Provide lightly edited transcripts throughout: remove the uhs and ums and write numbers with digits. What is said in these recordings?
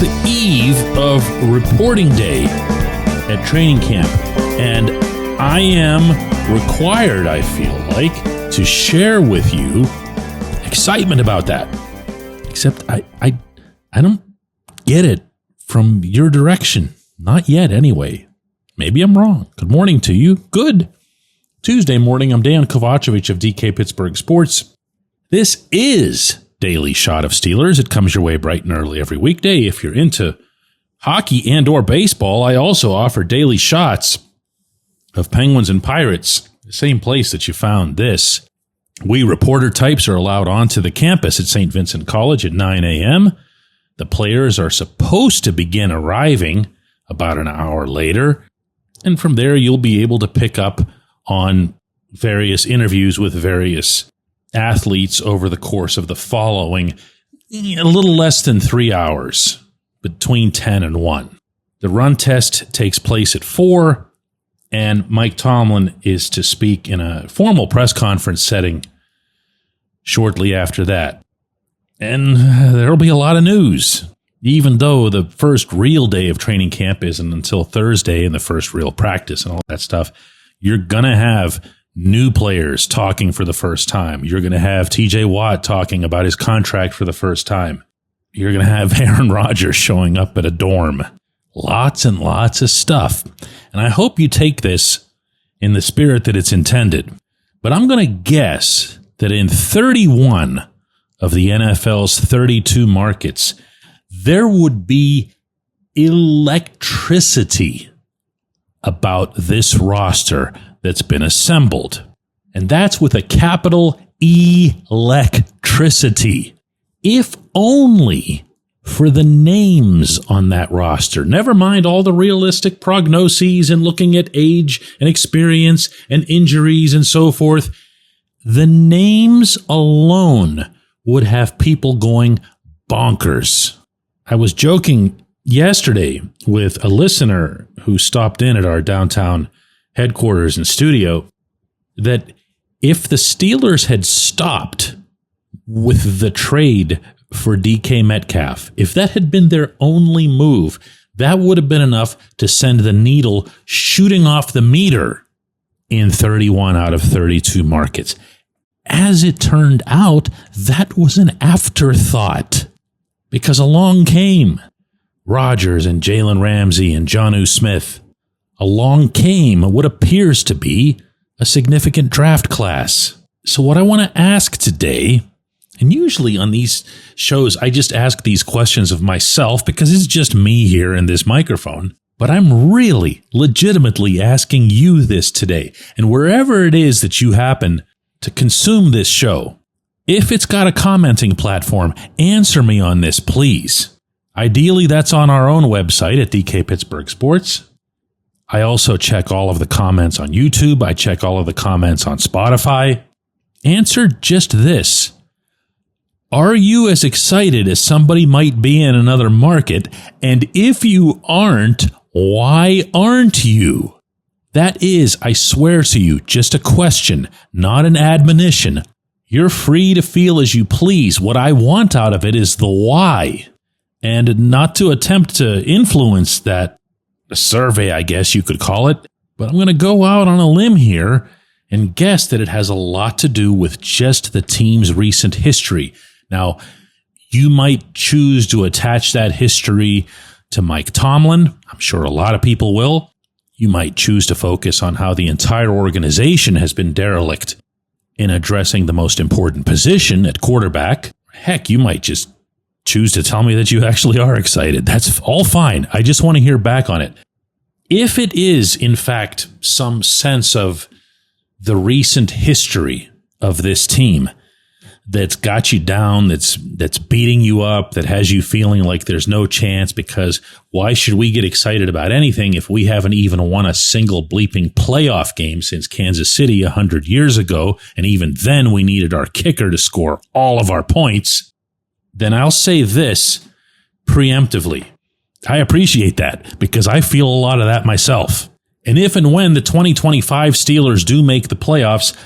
the eve of reporting day at training camp, and I am required, I feel like, to share with you excitement about that. Except I don't get it from your direction. Not yet, anyway. Maybe I'm wrong. Good morning to you. Good Tuesday morning. I'm Dejan Kovacevic of DK Pittsburgh Sports. This is Daily Shot of Steelers. It comes your way bright and early every weekday. If you're into hockey and or baseball, I also offer daily shots of Penguins and Pirates, the same place that you found this. We reporter types are allowed onto the campus at St. Vincent College at 9 a.m. The players are supposed to begin arriving about an hour later. And from there, you'll be able to pick up on various interviews with various athletes over the course of the following a little less than 3 hours, between 10 and 1. The run test takes place at 4, and Mike Tomlin is to speak in a formal press conference setting shortly after that. And there'll be a lot of news, even though the first real day of training camp isn't until Thursday and the first real practice and all that stuff. You're going to have new players talking for the first time. You're going to have TJ Watt talking about his contract for the first time. You're going to have Aaron Rodgers showing up at a dorm. Lots and lots of stuff. And I hope you take this in the spirit that it's intended. But I'm going to guess that in 31 of the NFL's 32 markets, there would be electricity about this roster that's been assembled. And that's with a capital electricity. If only for the names on that roster. Never mind all the realistic prognoses and looking at age and experience and injuries and so forth. The names alone would have people going bonkers. I was joking yesterday with a listener who stopped in at our downtown headquarters and studio that if the Steelers had stopped with the trade for DK Metcalf, if that had been their only move, that would have been enough to send the needle shooting off the meter in 31 out of 32 markets. As it turned out, that was an afterthought because along came Rodgers and Jalen Ramsey and Jonnu Smith. Along came what appears to be a significant draft class. So what I want to ask today, and usually on these shows, I just ask these questions of myself because it's just me here in this microphone. But I'm really legitimately asking you this today. And wherever it is that you happen to consume this show, if it's got a commenting platform, answer me on this, please. Ideally, that's on our own website at DK Pittsburgh Sports. I also check all of the comments on YouTube. I check all of the comments on Spotify. Answer just this. Are you as excited as somebody might be in another market? And if you aren't, why aren't you? That is, I swear to you, just a question, not an admonition. You're free to feel as you please. What I want out of it is the why. And not to attempt to influence that survey, I guess you could call it, but I'm going to go out on a limb here and guess that it has a lot to do with just the team's recent history. Now, you might choose to attach that history to Mike Tomlin. I'm sure a lot of people will. You might choose to focus on how the entire organization has been derelict in addressing the most important position at quarterback. Heck, you might just choose to tell me that you actually are excited. That's all fine. I just want to hear back on it. If it is, in fact, some sense of the recent history of this team that's got you down, that's beating you up, that has you feeling like there's no chance because why should we get excited about anything if we haven't even won a single bleeping playoff game since Kansas City 100 years ago, and even then we needed our kicker to score all of our points, then I'll say this preemptively. I appreciate that because I feel a lot of that myself. And if and when the 2025 Steelers do make the playoffs,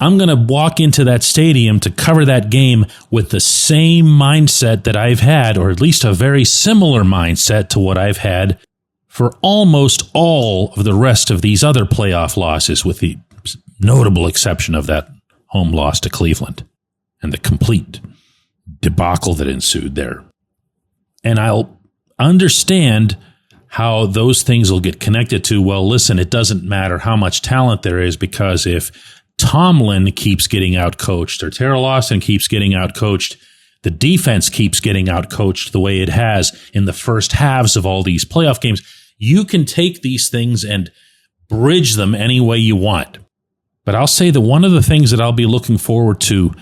I'm going to walk into that stadium to cover that game with the same mindset that I've had, or at least a very similar mindset to what I've had for almost all of the rest of these other playoff losses, with the notable exception of that home loss to Cleveland and the complete debacle that ensued there. And I'll understand how those things will get connected to, well, listen, it doesn't matter how much talent there is, because if Tomlin keeps getting outcoached or Tara Lawson keeps getting outcoached, the defense keeps getting outcoached the way it has in the first halves of all these playoff games, you can take these things and bridge them any way you want. But I'll say that one of the things that I'll be looking forward to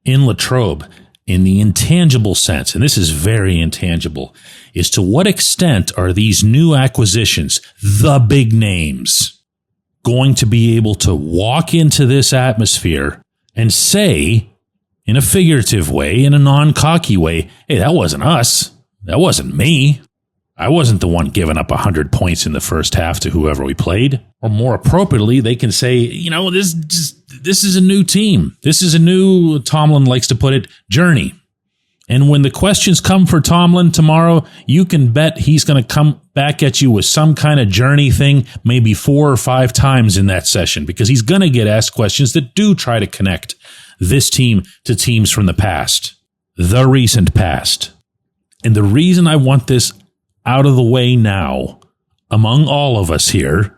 in Latrobe, in the intangible sense, and this is very intangible, is to what extent are these new acquisitions, the big names, going to be able to walk into this atmosphere and say, in a figurative way, in a non-cocky way, hey, that wasn't us. That wasn't me. I wasn't the one giving up 100 points in the first half to whoever we played. Or more appropriately, they can say, this is a new team. This is a new, Tomlin likes to put it, journey. And when the questions come for Tomlin tomorrow, you can bet he's going to come back at you with some kind of journey thing, maybe 4 or 5 times in that session, because he's going to get asked questions that do try to connect this team to teams from the past, the recent past. And the reason I want this out of the way now, among all of us here,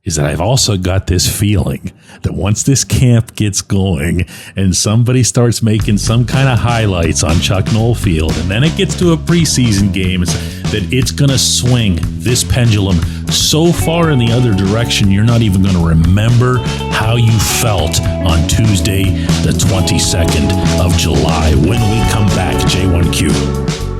is that I've also got this feeling that once this camp gets going and somebody starts making some kind of highlights on Chuck Noll Field, and then it gets to a preseason game, that it's going to swing this pendulum so far in the other direction, you're not even going to remember how you felt on Tuesday, the 22nd of July, when we come back, J1Q.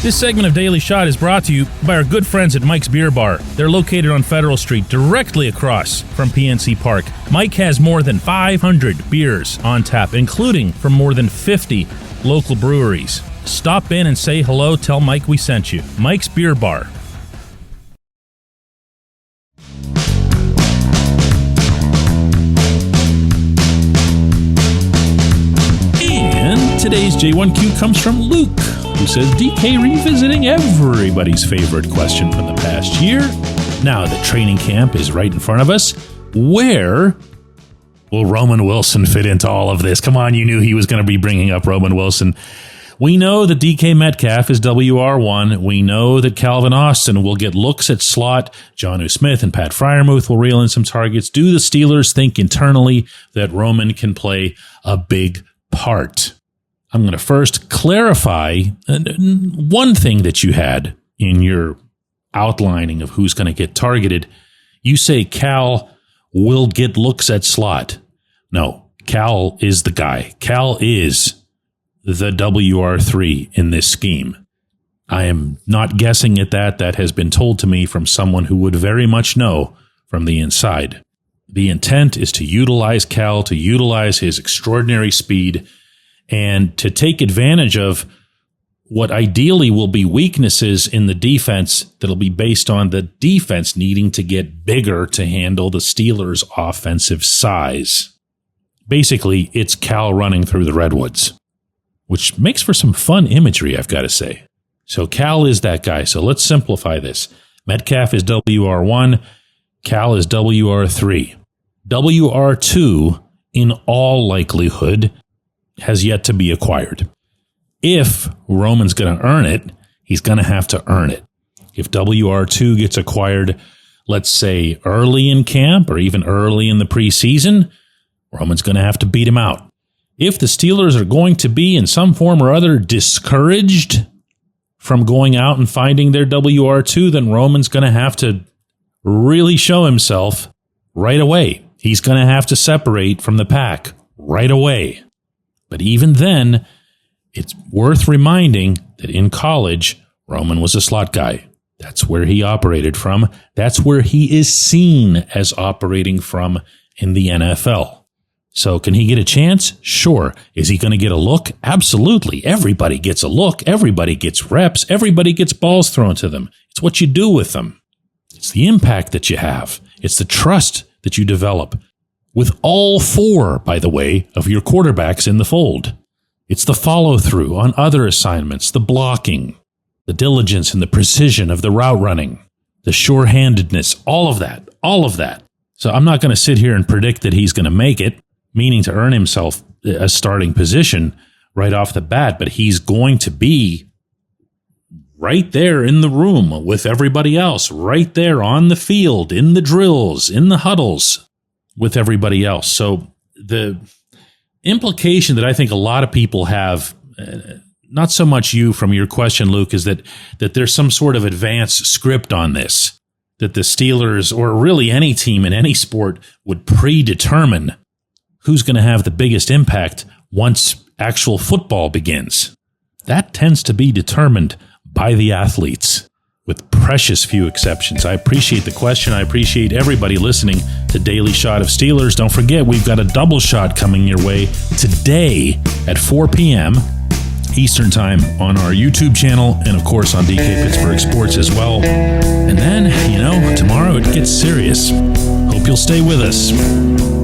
This segment of Daily Shot is brought to you by our good friends at Mike's Beer Bar. They're located on Federal Street, directly across from PNC Park. Mike has more than 500 beers on tap, including from more than 50 local breweries. Stop in and say hello. Tell Mike we sent you. Mike's Beer Bar. And today's J1Q comes from Luke, who says, DK revisiting everybody's favorite question from the past year. Now the training camp is right in front of us. Where will Roman Wilson fit into all of this? Come on, you knew he was going to be bringing up Roman Wilson. We know that DK Metcalf is WR1. We know that Calvin Austin will get looks at slot. Jonnu Smith and Pat Freiermuth will reel in some targets. Do the Steelers think internally that Roman can play a big part? I'm going to first clarify one thing that you had in your outlining of who's going to get targeted. You say Cal will get looks at slot. No, Cal is the guy. Cal is the WR3 in this scheme. I am not guessing at that. That has been told to me from someone who would very much know from the inside. The intent is to utilize Cal, to utilize his extraordinary speed, and to take advantage of what ideally will be weaknesses in the defense that'll be based on the defense needing to get bigger to handle the Steelers' offensive size. Basically, it's Cal running through the Redwoods, which makes for some fun imagery, I've got to say. So Cal is that guy. So let's simplify this. Metcalf is WR1. Cal is WR3. WR2, in all likelihood, has yet to be acquired. If Roman's going to earn it, he's going to have to earn it. If WR2 gets acquired, let's say early in camp or even early in the preseason, Roman's going to have to beat him out. If the Steelers are going to be in some form or other discouraged from going out and finding their WR2, then Roman's going to have to really show himself right away. He's going to have to separate from the pack right away. But even then, it's worth reminding that in college, Roman was a slot guy. That's where he operated from. That's where he is seen as operating from in the NFL. So can he get a chance? Sure. Is he going to get a look? Absolutely. Everybody gets a look. Everybody gets reps. Everybody gets balls thrown to them. It's what you do with them. It's the impact that you have. It's the trust that you develop with all four, by the way, of your quarterbacks in the fold. It's the follow-through on other assignments, the blocking, the diligence and the precision of the route running, the sure-handedness, all of that. So I'm not going to sit here and predict that he's going to make it, meaning to earn himself a starting position right off the bat, but he's going to be right there in the room with everybody else, right there on the field, in the drills, in the huddles with everybody else. So the implication that I think a lot of people have, not so much you from your question, Luke, is that there's some sort of advanced script on this, that the Steelers, or really any team in any sport, would predetermine who's going to have the biggest impact once actual football begins. That tends to be determined by the athletes, with precious few exceptions. I appreciate the question. I appreciate everybody listening to Daily Shot of Steelers. Don't forget, we've got a double shot coming your way today at 4 p.m. Eastern Time on our YouTube channel and, of course, on DK Pittsburgh Sports as well. And then, tomorrow it gets serious. Hope you'll stay with us.